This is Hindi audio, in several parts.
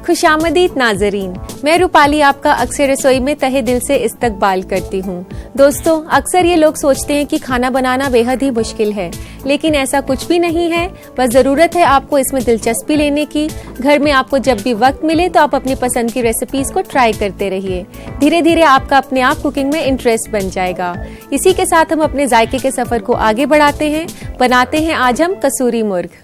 खुशामदीद नाजरीन, मैं रूपाली आपका अक्सर रसोई में तहे दिल से इस्तकबाल करती हूँ। दोस्तों, अक्सर ये लोग सोचते हैं कि खाना बनाना बेहद ही मुश्किल है, लेकिन ऐसा कुछ भी नहीं है। बस ज़रूरत है आपको इसमें दिलचस्पी लेने की। घर में आपको जब भी वक्त मिले तो आप अपनी पसंद की रेसिपीज को ट्राई करते रहिए। धीरे धीरे आपका अपने आप कुकिंग में इंटरेस्ट बन जाएगा। इसी के साथ हम अपने जायके के सफर को आगे बढ़ाते हैं। बनाते हैं आज हम कसूरी मुर्ग।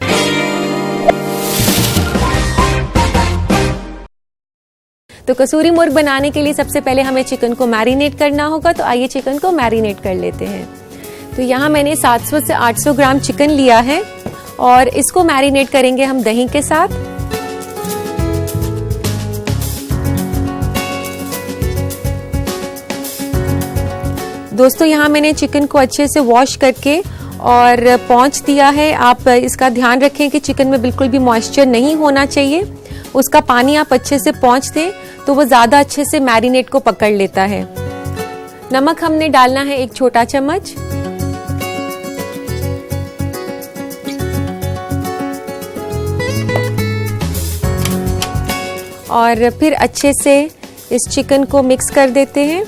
तो कसूरी मुर्ग बनाने के लिए सबसे पहले हमें चिकन को मैरिनेट करना होगा। तो आइए चिकन को मैरिनेट कर लेते हैं। तो यहाँ मैंने 700 से 800 ग्राम चिकन लिया है और इसको मैरिनेट करेंगे हम दही के साथ। दोस्तों, यहाँ मैंने चिकन को अच्छे से वॉश करके और पोंछ दिया है। आप इसका ध्यान रखें कि चिकन में बिल्कुल भी मॉइस्चर नहीं होना चाहिए। उसका पानी आप अच्छे से पोंछ दें तो वो ज़्यादा अच्छे से मैरिनेट को पकड़ लेता है। नमक हमने डालना है 1 छोटा चम्मच। और फिर अच्छे से इस चिकन को मिक्स कर देते हैं।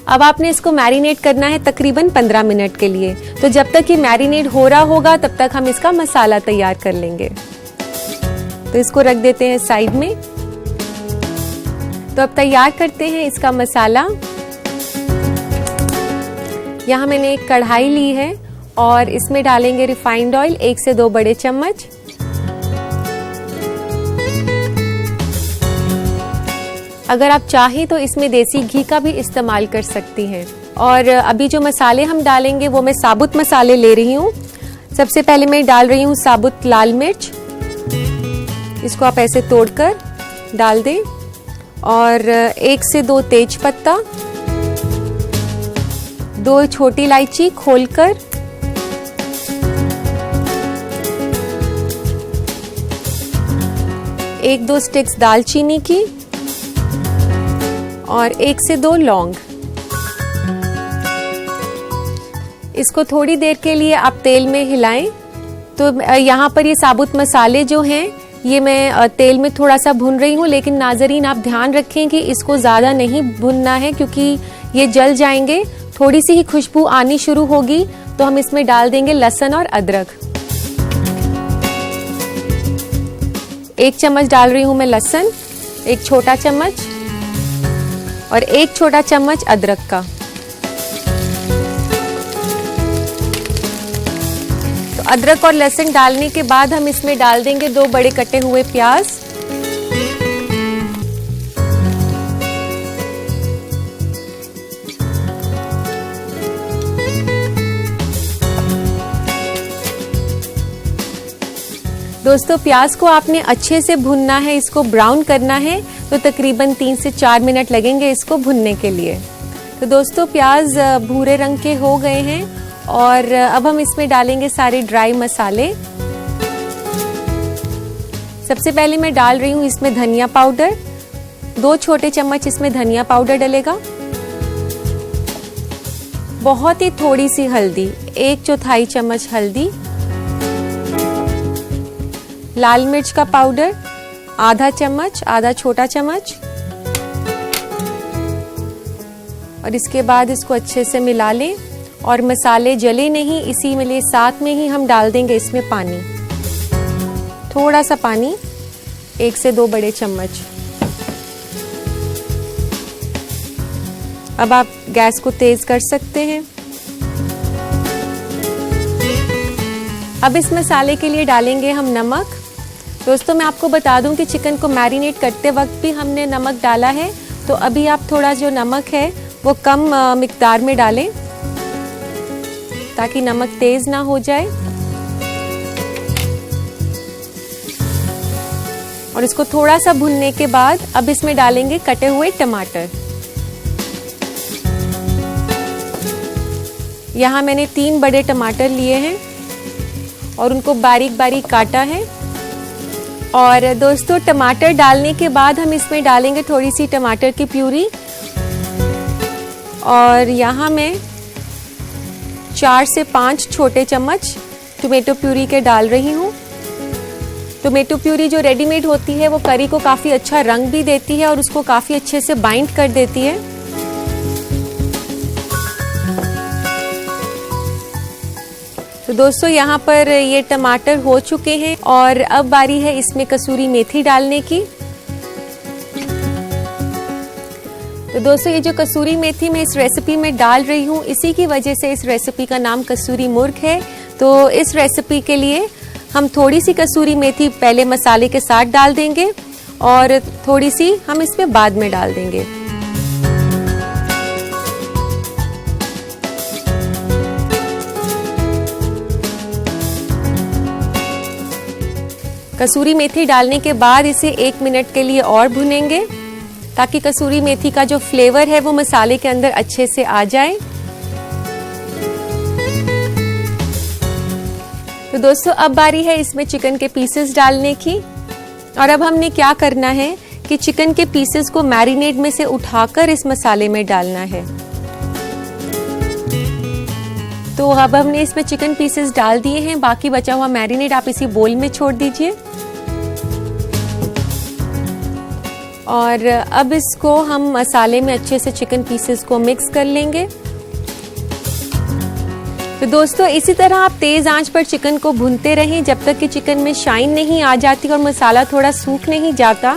अब आपने इसको मैरिनेट करना है तकरीबन 15 मिनट के लिए। तो जब तक ये मैरिनेट हो रहा होगा तब तक हम इसका मसाला तैयार कर लेंगे। तो इसको रख देते हैं साइड में। तो अब तैयार करते हैं इसका मसाला। यहाँ मैंने एक कढ़ाई ली है और इसमें डालेंगे रिफाइंड ऑयल 1 से 2 बड़े चम्मच। अगर आप चाहें तो इसमें देसी घी का भी इस्तेमाल कर सकती हैं। और अभी जो मसाले हम डालेंगे वो मैं साबुत मसाले ले रही हूँ। सबसे पहले मैं डाल रही हूँ साबुत लाल मिर्च। इसको आप ऐसे तोड़कर डाल दें। और 1 से 2 तेज पत्ता, 2 छोटी इलायची खोलकर, एक 2 स्टिक्स दालचीनी की और 1 से 2 लौंग। इसको थोड़ी देर के लिए आप तेल में हिलाएं। तो यहाँ पर ये साबुत मसाले जो हैं ये मैं तेल में थोड़ा सा भून रही हूँ, लेकिन नाजरीन आप ध्यान रखें कि इसको ज़्यादा नहीं भूनना है क्योंकि ये जल जाएंगे। थोड़ी सी ही खुशबू आनी शुरू होगी तो हम इसमें डाल देंगे लहसुन और अदरक। 1 चम्मच डाल रही हूँ मैं लहसुन, 1 छोटा चम्मच, और 1 छोटा चम्मच अदरक का। तो अदरक और लहसुन डालने के बाद हम इसमें डाल देंगे 2 बड़े कटे हुए प्याज। दोस्तों, प्याज को आपने अच्छे से भुनना है, इसको ब्राउन करना है। तो तकरीबन 3 से 4 मिनट लगेंगे इसको भुनने के लिए। तो दोस्तों, प्याज भूरे रंग के हो गए हैं और अब हम इसमें डालेंगे सारे ड्राई मसाले। सबसे पहले मैं डाल रही हूँ इसमें धनिया पाउडर, 2 छोटे चम्मच इसमें धनिया पाउडर डलेगा। बहुत ही थोड़ी सी हल्दी, 1/4 चम्मच हल्दी। लाल मिर्च का पाउडर आधा चम्मच, आधा छोटा चम्मच। और इसके बाद इसको अच्छे से मिला लें और मसाले जले नहीं, इसी में ले साथ में ही हम डाल देंगे इसमें पानी, थोड़ा सा पानी, 1 से 2 बड़े चम्मच। अब आप गैस को तेज कर सकते हैं। अब इस मसाले के लिए डालेंगे हम नमक। दोस्तों, मैं आपको बता दूं कि चिकन को मैरिनेट करते वक्त भी हमने नमक डाला है। तो अभी आप थोड़ा जो नमक है वो कम मिकदार में डालें ताकि नमक तेज ना हो जाए। और इसको थोड़ा सा भुनने के बाद अब इसमें डालेंगे कटे हुए टमाटर। यहाँ मैंने 3 बड़े टमाटर लिए हैं और उनको बारीक बारीक काटा है। और दोस्तों, टमाटर डालने के बाद हम इसमें डालेंगे थोड़ी सी टमाटर की प्यूरी। और यहाँ मैं 4 से 5 छोटे चम्मच टोमेटो प्यूरी के डाल रही हूँ। टोमेटो प्यूरी जो रेडीमेड होती है वो करी को काफ़ी अच्छा रंग भी देती है और उसको काफ़ी अच्छे से बाइंड कर देती है। तो दोस्तों यहाँ पर ये टमाटर हो चुके हैं और अब बारी है इसमें कसूरी मेथी डालने की। तो दोस्तों ये जो कसूरी मेथी मैं इस रेसिपी में डाल रही हूँ, इसी की वजह से इस रेसिपी का नाम कसूरी मुर्ग है। तो इस रेसिपी के लिए हम थोड़ी सी कसूरी मेथी पहले मसाले के साथ डाल देंगे और थोड़ी सी हम इसमें बाद में डाल देंगे। कसूरी मेथी डालने के बाद इसे 1 मिनट के लिए और भुनेंगे ताकि कसूरी मेथी का जो फ्लेवर है वो मसाले के अंदर अच्छे से आ जाए। तो दोस्तों अब बारी है इसमें चिकन के पीसेस डालने की। और अब हमने क्या करना है कि चिकन के पीसेस को मैरिनेट में से उठाकर इस मसाले में डालना है। तो अब हमने इसमें चिकन पीसेस डाल दिए हैं, बाकी बचा हुआ मैरिनेट आप इसी बोल में छोड़ दीजिए। और अब इसको हम मसाले में अच्छे से चिकन पीसेस को मिक्स कर लेंगे। तो दोस्तों इसी तरह आप तेज आंच पर चिकन को भूनते रहें जब तक कि चिकन में शाइन नहीं आ जाती और मसाला थोड़ा सूख नहीं जाता।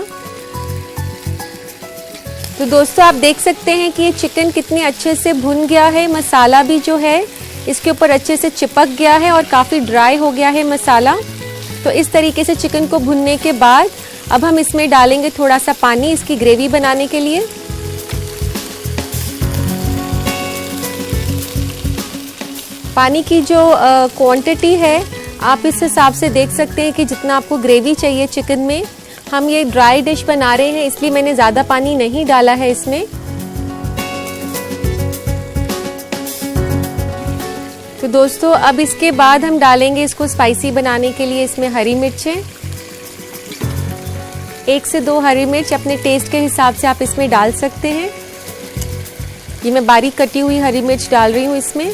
तो दोस्तों आप देख सकते हैं कि ये चिकन कितने अच्छे से भुन गया है, मसाला भी जो है इसके ऊपर अच्छे से चिपक गया है और काफ़ी ड्राई हो गया है मसाला। तो इस तरीके से चिकन को भुनने के बाद अब हम इसमें डालेंगे थोड़ा सा पानी इसकी ग्रेवी बनाने के लिए। पानी की जो क्वांटिटी है आप इस हिसाब से देख सकते हैं कि जितना आपको ग्रेवी चाहिए चिकन में। हम ये ड्राई डिश बना रहे हैं इसलिए मैंने ज़्यादा पानी नहीं डाला है इसमें। तो दोस्तों अब इसके बाद हम डालेंगे इसको स्पाइसी बनाने के लिए इसमें हरी मिर्चें। 1 से 2 हरी मिर्च अपने टेस्ट के हिसाब से आप इसमें डाल सकते हैं। ये मैं बारीक कटी हुई हरी मिर्च डाल रही हूँ इसमें।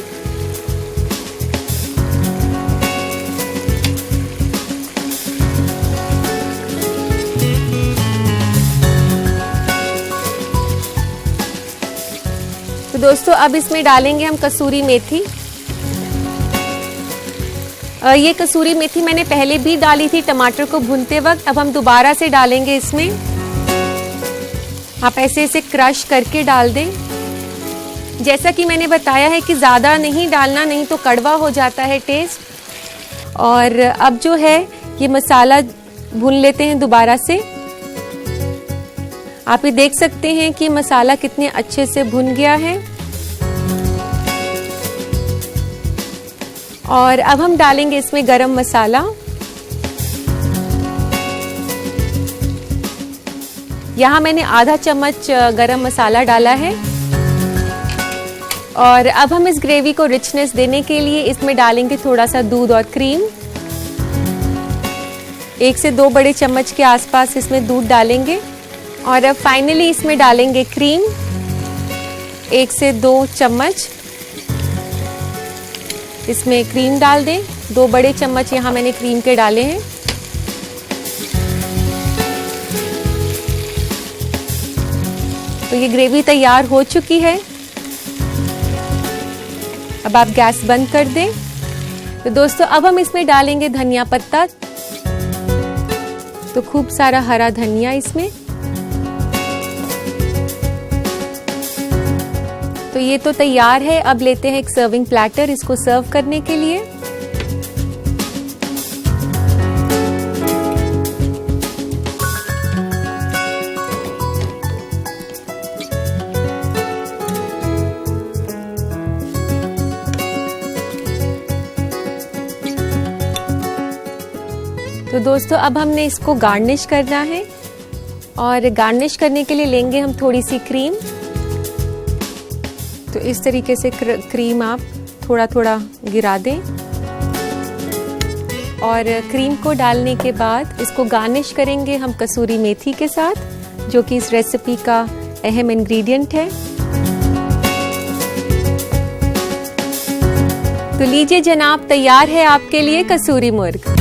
तो दोस्तों अब इसमें डालेंगे हम कसूरी मेथी। ये कसूरी मेथी मैंने पहले भी डाली थी टमाटर को भूनते वक्त, अब हम दोबारा से डालेंगे इसमें। आप ऐसे इसे क्रश करके डाल दें। जैसा कि मैंने बताया है कि ज़्यादा नहीं डालना, नहीं तो कड़वा हो जाता है टेस्ट। और अब जो है ये मसाला भून लेते हैं दोबारा से। आप ये देख सकते हैं कि मसाला कितने अच्छे से भुन गया है। और अब हम डालेंगे इसमें गरम मसाला। यहाँ मैंने आधा चम्मच गरम मसाला डाला है। और अब हम इस ग्रेवी को रिचनेस देने के लिए इसमें डालेंगे थोड़ा सा दूध और क्रीम। 1 से 2 बड़े चम्मच के आसपास इसमें दूध डालेंगे। और अब फाइनली इसमें डालेंगे क्रीम 1 से 2 चम्मच। इसमें क्रीम डाल दें। 2 बड़े चम्मच यहाँ मैंने क्रीम के डाले हैं। तो ये ग्रेवी तैयार हो चुकी है। अब आप गैस बंद कर दें। तो दोस्तों अब हम इसमें डालेंगे धनिया पत्ता। तो खूब सारा हरा धनिया इसमें। तो ये तो तैयार है। अब लेते हैं एक सर्विंग प्लेटर इसको सर्व करने के लिए। तो दोस्तों अब हमने इसको गार्निश करना है और गार्निश करने के लिए लेंगे हम थोड़ी सी क्रीम। तो इस तरीके से क्रीम आप थोड़ा थोड़ा गिरा दें। और क्रीम को डालने के बाद इसको गार्निश करेंगे हम कसूरी मेथी के साथ, जो कि इस रेसिपी का अहम इंग्रेडिएंट है। तो लीजिए जनाब, तैयार है आपके लिए कसूरी मुर्ग।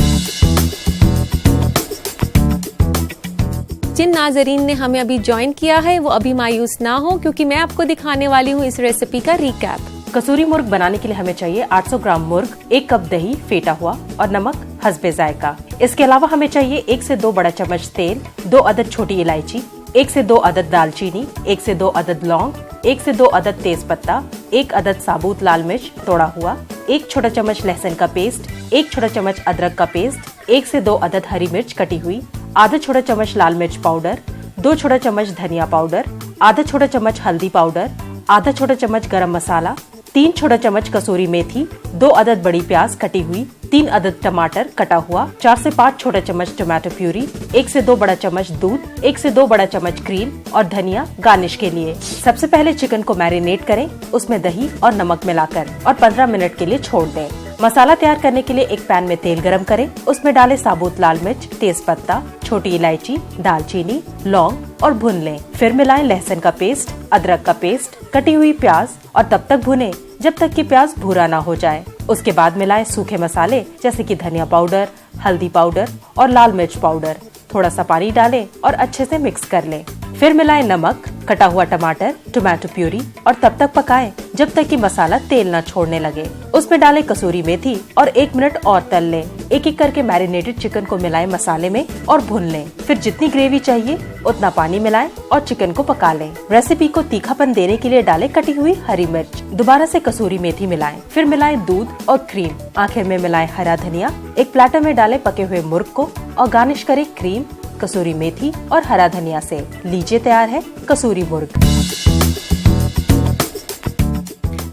जिन नाजरीन ने हमें अभी ज्वाइन किया है वो अभी मायूस ना हो, क्योंकि मैं आपको दिखाने वाली हूँ इस रेसिपी का रिकैप। कसूरी मुर्ग बनाने के लिए हमें चाहिए 800 ग्राम मुर्ग, 1 कप दही फेटा हुआ और नमक हस्बे जायका। इसके अलावा हमें चाहिए 1 से 2 बड़ा चम्मच तेल, 2 अदद छोटी इलायची, 1 से 2 अदद दालचीनी, 1 से 2 अदद लौंग, 1 से 2 अदद तेज पत्ता, 1 अदद साबुत लाल मिर्च तोड़ा हुआ, 1 छोटा चम्मच लहसुन का पेस्ट, 1 छोटा चम्मच अदरक का पेस्ट, 1 से 2 अदद हरी मिर्च कटी हुई, आधा छोटा चम्मच लाल मिर्च पाउडर, 2 छोटा चम्मच धनिया पाउडर, आधा छोटा चम्मच हल्दी पाउडर, आधा छोटा चम्मच गरम मसाला, 3 छोटा चम्मच कसूरी मेथी, 2 अदद बड़ी प्याज कटी हुई, 3 अदद टमाटर कटा हुआ, 4 से 5 छोटा चम्मच टमाटो प्यूरी, 1 से 2 बड़ा चम्मच दूध, 1 से 2 बड़ा चम्मच क्रीम और धनिया गार्निश के लिए। सबसे पहले चिकन को मैरिनेट करें, उसमें दही और नमक मिलाकर और 15 मिनट के लिए छोड़ दें। मसाला तैयार करने के लिए एक पैन में तेल गरम करें, उसमें डालें साबुत लाल मिर्च, तेज पत्ता, छोटी इलायची, दालचीनी, लौंग और भून लें। फिर मिलाएं लहसुन का पेस्ट, अदरक का पेस्ट, कटी हुई प्याज और तब तक भुनें जब तक कि प्याज भूरा ना हो जाए। उसके बाद मिलाएं सूखे मसाले जैसे कि धनिया पाउडर, हल्दी पाउडर और लाल मिर्च पाउडर। थोड़ा सा पानी डालें और अच्छे से मिक्स कर लें। फिर मिलाएं नमक, कटा हुआ टमाटर, टमाटो प्यूरी और तब तक पकाएं जब तक कि मसाला तेल न छोड़ने लगे। उसमें डालें कसूरी मेथी और 1 मिनट और तल लें। एक एक करके मैरिनेटेड चिकन को मिलाएं मसाले में और भून लें। फिर जितनी ग्रेवी चाहिए उतना पानी मिलाएं और चिकन को पका लें। रेसिपी को तीखापन देने के लिए डालें कटी हुई हरी मिर्च। दोबारा से कसूरी मेथी मिलाएं। फिर मिलाएं दूध और क्रीम। आखिर में मिलाएं हरा धनिया। एक प्लेटर में डालें पके हुए मुर्ग को और गार्निश करें क्रीम, कसूरी मेथी और हरा धनिया से। लीजिए तैयार है कसूरी मुर्ग।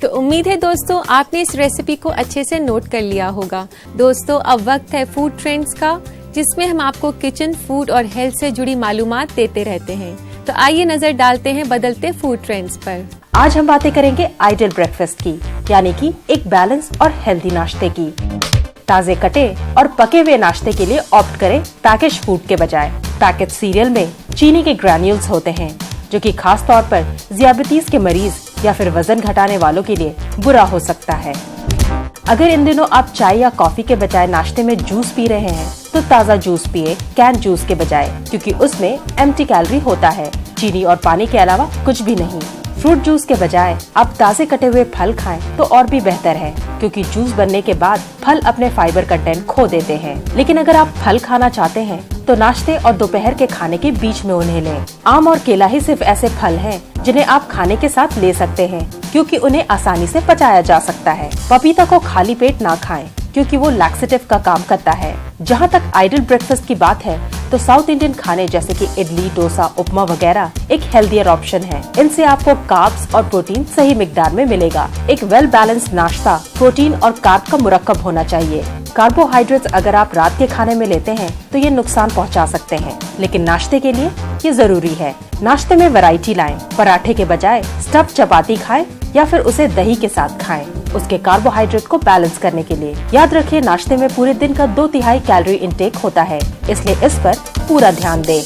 तो उम्मीद है दोस्तों आपने इस रेसिपी को अच्छे से नोट कर लिया होगा। दोस्तों अब वक्त है फूड ट्रेंड्स का, जिसमें हम आपको किचन, फूड और हेल्थ से जुड़ी मालूमात देते रहते हैं। तो आइए नजर डालते हैं बदलते फूड ट्रेंड्स पर। आज हम बातें करेंगे आइडियल ब्रेकफास्ट की, यानी कि एक बैलेंस और हेल्दी नाश्ते की। ताजे कटे और पके हुए नाश्ते के लिए ऑप्ट करें पैकेज फूड के बजाय। पैकेज सीरियल में चीनी के ग्रैन्यूल्स होते हैं, जो कि खास तौर पर डायबिटीज के मरीज या फिर वजन घटाने वालों के लिए बुरा हो सकता है। अगर इन दिनों आप चाय या कॉफी के बजाय नाश्ते में जूस पी रहे हैं, तो ताज़ा जूस पिए कैन जूस के बजाय, क्योंकि उसमें एम्प्टी कैलोरी होता है, चीनी और पानी के अलावा कुछ भी नहीं। फ्रूट जूस के बजाय आप ताजे कटे हुए फल खाएं तो और भी बेहतर है, क्योंकि जूस बनने के बाद फल अपने फाइबर कंटेंट खो देते हैं। लेकिन अगर आप फल खाना चाहते हैं तो नाश्ते और दोपहर के खाने के बीच में उन्हें लें। आम और केला ही सिर्फ ऐसे फल हैं जिन्हें आप खाने के साथ ले सकते हैं, क्योंकि उन्हें आसानी से पचाया जा सकता है। पपीता को खाली पेट ना खाएं, क्योंकि वो लैक्सेटिव का काम करता है। जहाँ तक आइडियल ब्रेकफास्ट की बात है, तो साउथ इंडियन खाने जैसे कि इडली, डोसा, उपमा वगैरह एक हेल्दियर ऑप्शन है। इनसे आपको कार्ब्स और प्रोटीन सही मिकदार में मिलेगा। एक वेल बैलेंस्ड नाश्ता प्रोटीन और कार्ब का मुरक्कब होना चाहिए। कार्बोहाइड्रेट्स अगर आप रात के खाने में लेते हैं तो ये नुकसान पहुंचा सकते हैं, लेकिन नाश्ते के लिए ये जरूरी है। नाश्ते में वैरायटी लाएं। पराठे के बजाय स्टफ चपाती खाएं या फिर उसे दही के साथ खाएं, उसके कार्बोहाइड्रेट को बैलेंस करने के लिए। याद रखिए, नाश्ते में पूरे दिन का 2/3 कैलोरी इंटेक होता है, इसलिए इस पर पूरा ध्यान दें।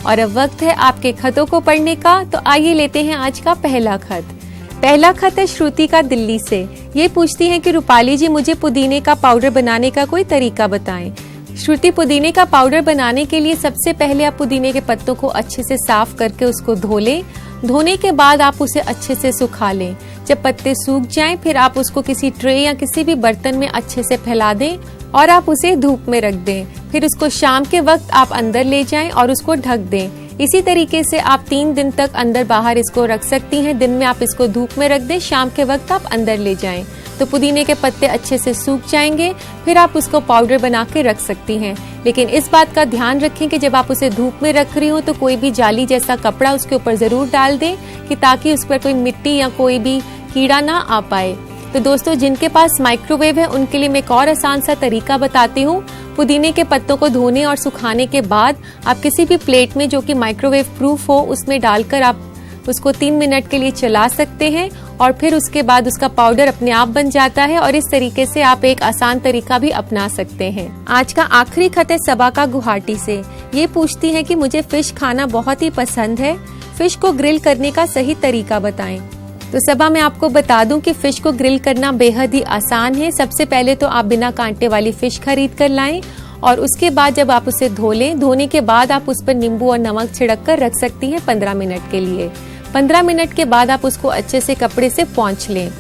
और अब वक्त है आपके खतों को पढ़ने का। तो आइए लेते हैं आज का पहला खत। पहला खत है श्रुति का दिल्ली से। ये पूछती हैं कि रूपाली जी, मुझे पुदीने का पाउडर बनाने का कोई तरीका बताएं। श्रुति, पुदीने का पाउडर बनाने के लिए सबसे पहले आप पुदीने के पत्तों को अच्छे से साफ करके उसको धो लें। धोने के बाद आप उसे अच्छे से सुखा लें। जब पत्ते सूख जाएं, फिर आप उसको किसी ट्रे या किसी भी बर्तन में अच्छे से फैला दें और आप उसे धूप में रख दें। फिर उसको शाम के वक्त आप अंदर ले जाएं और उसको ढक दें। इसी तरीके से आप 3 दिन तक अंदर बाहर इसको रख सकती हैं। दिन में आप इसको धूप में रख दें, शाम के वक्त आप अंदर ले जाएं, तो पुदीने के पत्ते अच्छे से सूख जाएंगे। फिर आप उसको पाउडर बना के रख सकती हैं। लेकिन इस बात का ध्यान रखें कि जब आप उसे धूप में रख रही हो तो कोई भी जाली जैसा कपड़ा उसके ऊपर जरूर डाल दें, कि ताकि उस पर कोई मिट्टी या कोई भी कीड़ा ना आ पाए। तो दोस्तों, जिनके पास माइक्रोवेव है उनके लिए मैं एक और आसान सा तरीका बताती हूँ। पुदीने के पत्तों को धोने और सुखाने के बाद आप किसी भी प्लेट में जो कि माइक्रोवेव प्रूफ हो, उसमें डालकर आप उसको 3 मिनट के लिए चला सकते हैं और फिर उसके बाद उसका पाउडर अपने आप बन जाता है। और इस तरीके से आप एक आसान तरीका भी अपना सकते हैं। आज का आखिरी खत है सबा का गुवाहाटी से। ये पूछती है कि मुझे फिश खाना बहुत ही पसंद है, फिश को ग्रिल करने का सही तरीका बताएं। तो सबा, मैं आपको बता दूं कि फिश को ग्रिल करना बेहद ही आसान है। सबसे पहले तो आप बिना कांटे वाली फिश खरीद कर लाएं और उसके बाद जब आप उसे धो लें, धोने के बाद आप उस पर नींबू और नमक छिड़क कर रख सकती हैं 15 मिनट के लिए। 15 मिनट के बाद आप उसको अच्छे से कपड़े से पोंछ लें।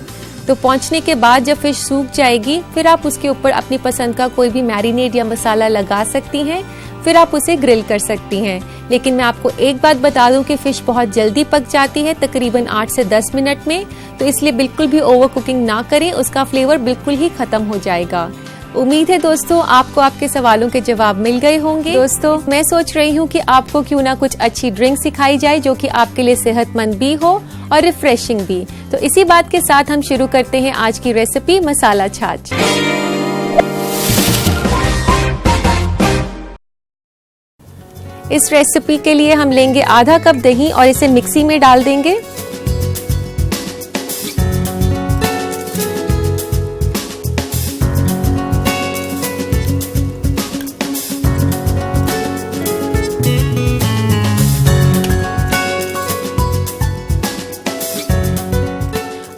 तो पोंछने के बाद जब फिश सूख जाएगी, फिर आप उसके ऊपर अपनी पसंद का कोई भी मैरिनेट या मसाला लगा सकती हैं। फिर आप उसे ग्रिल कर सकती हैं। लेकिन मैं आपको एक बात बता दूं कि फिश बहुत जल्दी पक जाती है, तकरीबन 8 से 10 मिनट में। तो इसलिए बिल्कुल भी ओवर कुकिंग ना करें, उसका फ्लेवर बिल्कुल ही खत्म हो जाएगा। उम्मीद है दोस्तों आपको आपके सवालों के जवाब मिल गए होंगे। दोस्तों मैं सोच रही हूँ कि आपको क्यों ना कुछ अच्छी ड्रिंक सिखाई जाए जो कि आपके लिए सेहतमंद भी हो और रिफ्रेशिंग भी। तो इसी बात के साथ हम शुरू करते हैं आज की रेसिपी मसाला छाछ। इस रेसिपी के लिए हम लेंगे आधा कप दही और इसे मिक्सी में डाल देंगे।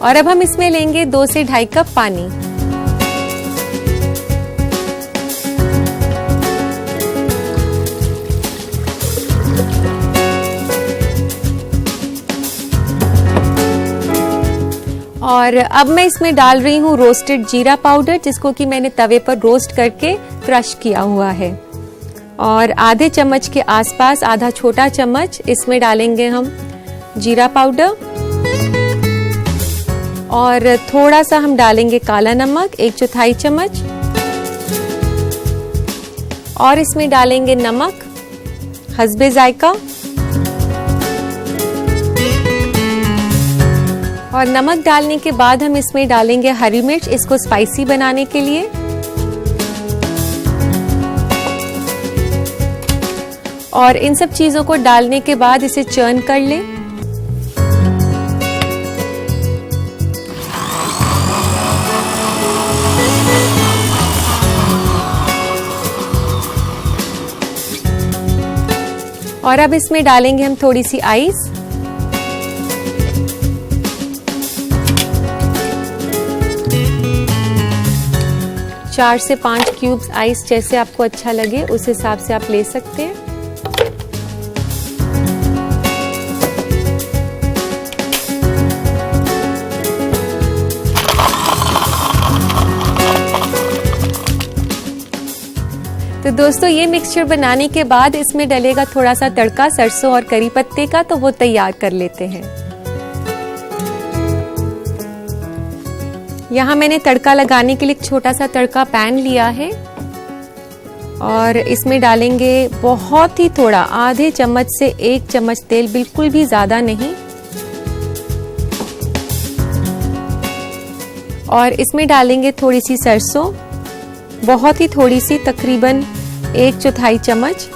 और अब हम इसमें लेंगे 2 से 2.5 कप पानी। और अब मैं इसमें डाल रही हूँ रोस्टेड जीरा पाउडर, जिसको कि मैंने तवे पर रोस्ट करके क्रश किया हुआ है। और आधे चम्मच के आसपास, आधा छोटा चम्मच इसमें डालेंगे हम जीरा पाउडर। और थोड़ा सा हम डालेंगे काला नमक, 1/4 चम्मच। और इसमें डालेंगे नमक हस्बे जायका। और नमक डालने के बाद हम इसमें डालेंगे हरी मिर्च, इसको स्पाइसी बनाने के लिए। और इन सब चीजों को डालने के बाद इसे चर्न कर लें। और अब इसमें डालेंगे हम थोड़ी सी आइस। चार से 5 क्यूब्स आइस, जैसे आपको अच्छा लगे उस हिसाब से आप ले सकते हैं। तो दोस्तों ये मिक्सचर बनाने के बाद इसमें डलेगा थोड़ा सा तड़का सरसों और करी पत्ते का, तो वो तैयार कर लेते हैं। यहाँ मैंने तड़का लगाने के लिए एक छोटा सा तड़का पैन लिया है और इसमें डालेंगे बहुत ही थोड़ा, आधे चम्मच से 1 चम्मच तेल, बिल्कुल भी ज्यादा नहीं। और इसमें डालेंगे थोड़ी सी सरसों, बहुत ही थोड़ी सी, तकरीबन 1/4 चम्मच।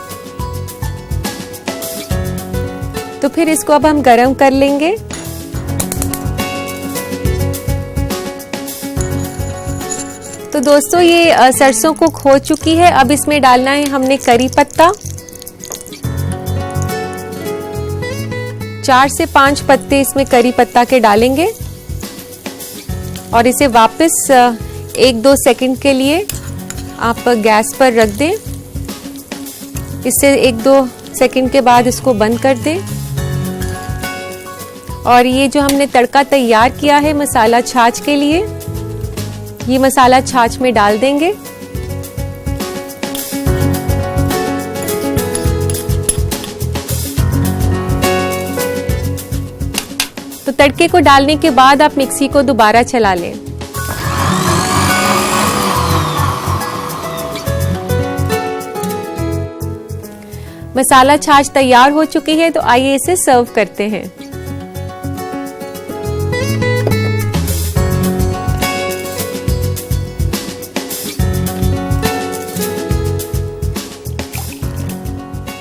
तो फिर इसको अब हम गरम कर लेंगे। तो दोस्तों ये सरसों कुक हो चुकी है। अब इसमें डालना है हमने करी पत्ता, 4 से 5 पत्ते इसमें करी पत्ता के डालेंगे। और इसे वापस 1-2 सेकंड के लिए आप गैस पर रख दें। इससे 1-2 सेकंड के बाद इसको बंद कर दें। और ये जो हमने तड़का तैयार किया है मसाला छाछ के लिए, ये मसाला छाछ में डाल देंगे। तो तड़के को डालने के बाद आप मिक्सी को दोबारा चला लें। मसाला छाछ तैयार हो चुकी है, तो आइए इसे सर्व करते हैं।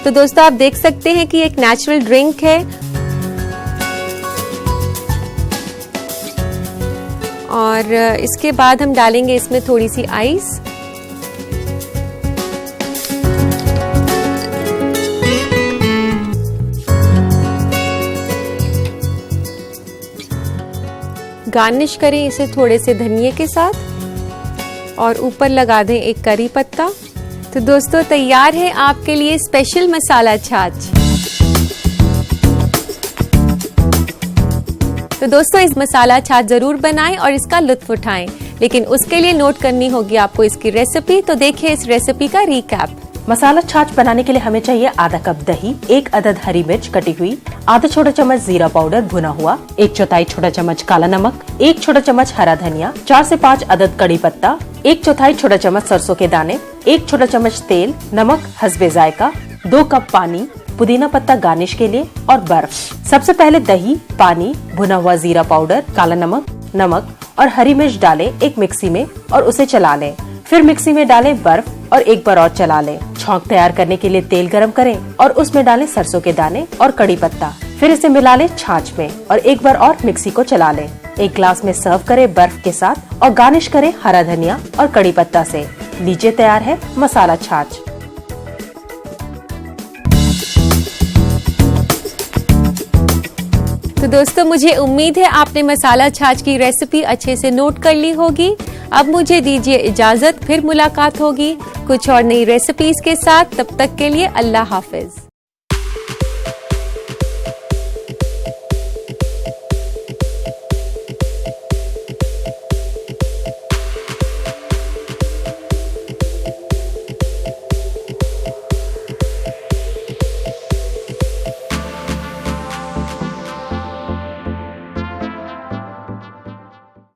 तो दोस्तों आप देख सकते हैं कि एक नेचुरल ड्रिंक है। और इसके बाद हम डालेंगे इसमें थोड़ी सी आइस। गार्निश करें इसे थोड़े से धनिये के साथ और ऊपर लगा दें एक करी पत्ता। तो दोस्तों तैयार है आपके लिए स्पेशल मसाला छाछ। तो दोस्तों इस मसाला छाछ जरूर बनाएं और इसका लुत्फ उठाएं, लेकिन उसके लिए नोट करनी होगी आपको इसकी रेसिपी। तो देखिए इस रेसिपी का रिकैप। मसाला छाछ बनाने के लिए हमें चाहिए आधा कप दही, 1 अदद हरी मिर्च कटी हुई, आधा छोटा चम्मच जीरा पाउडर भुना हुआ, 1/4 छोटा चम्मच काला नमक, 1 छोटा चम्मच हरा धनिया, 4 से 5 अदद कड़ी पत्ता, 1/4 छोटा चम्मच सरसों के दाने, 1 छोटा चम्मच तेल, नमक हस्बे जायका, 2 कप पानी, पुदीना पत्ता गार्निश के लिए और बर्फ। सबसे पहले दही, पानी, भुना हुआ जीरा पाउडर, काला नमक और हरी मिर्च डालें एक मिक्सी में और उसे चला लें। फिर मिक्सी में डालें बर्फ और एक बार और चला लें। छौंक तैयार करने के लिए तेल गरम करें और उसमें डालें सरसों के दाने और कड़ी पत्ता। फिर इसे मिला लें छाछ में और एक बार और मिक्सी को चला लें। एक ग्लास में सर्व करें बर्फ के साथ और गार्निश करें हरा धनिया और कड़ी पत्ता से। लीजिए तैयार है मसाला छाछ। तो दोस्तों मुझे उम्मीद है आपने मसाला छाछ की रेसिपी अच्छे से नोट कर ली होगी। अब मुझे दीजिए इजाजत, फिर मुलाकात होगी कुछ और नई रेसिपीज के साथ। तब तक के लिए अल्लाह हाफिज।